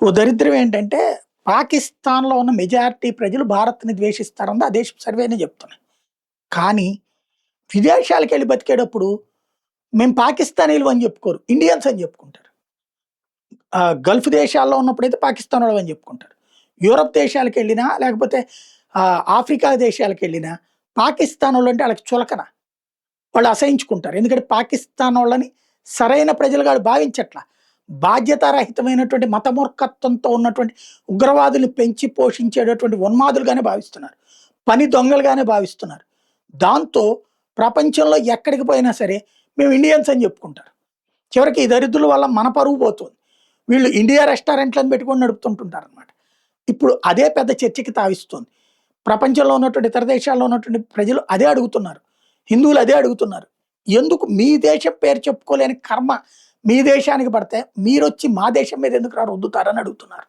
ఓ దరిద్రం ఏంటంటే, పాకిస్తాన్‌లో ఉన్న మెజారిటీ ప్రజలు భారత్‌ని ద్వేషిస్తారన్నది ఆ దేశపు సర్వేనే చెప్తున్నాయి. కానీ, విదేశాలకెళ్ళి బతికేటప్పుడు మేము పాకిస్తానీలం అని చెప్పుకోరు. ఇండియన్స్ అని చెప్పుకుంటారు. గల్ఫ్ దేశాల్లో ఉన్నప్పుడైతే పాకిస్తానోళ్ళం అని చెప్పుకుంటారు. యూరప్ దేశాలకెళ్ళినా, లేకపోతే ఆఫ్రికా దేశాలకెళ్ళినా పాకిస్తానోళ్ళంటే ఆళ్ళకి చులకన. వాళ్ళు అసహించుకుంటారు. ఎందుకంటే పాకిస్తానోళ్ళని సరైన ప్రజలుగా ఆళ్ళు భావించట్ల. బాధ్యతారహితమైనటువంటి మతమూర్ఖత్వంతో ఉన్నటువంటి ఉగ్రవాదుల్ని పెంచి పోషించేటటువంటి ఉన్మాదులుగానే భావిస్తున్నారు. పని దొంగలుగానే భావిస్తున్నారు. దాంతో ప్రపంచంలో ఎక్కడికి పోయినా సరే మేము ఇండియన్స్ అని చెప్పుకుంటారు. చివరికి ఈ దరిద్రుల వల్ల మన పరువు పోతుంది. వీళ్ళు ఇండియా రెస్టారెంట్‌లని పెట్టుకొని నడుపుతుంటుంటారనమాట. ఇప్పుడు అదే పెద్ద చర్చకి తావిస్తుంది. ప్రపంచంలో ఉన్నటువంటి ఇతర దేశాల్లో ఉన్నటువంటి ప్రజలు అదే అడుగుతున్నారు. హిందువులు అదే అడుగుతున్నారు. ఎందుకు మీ దేశం పేరు చెప్పుకోలేని కర్మ మీ దేశానికి పడితే మీరొచ్చి మా దేశం మీద ఎందుకురా రుద్దుతారని అడుగుతున్నారు.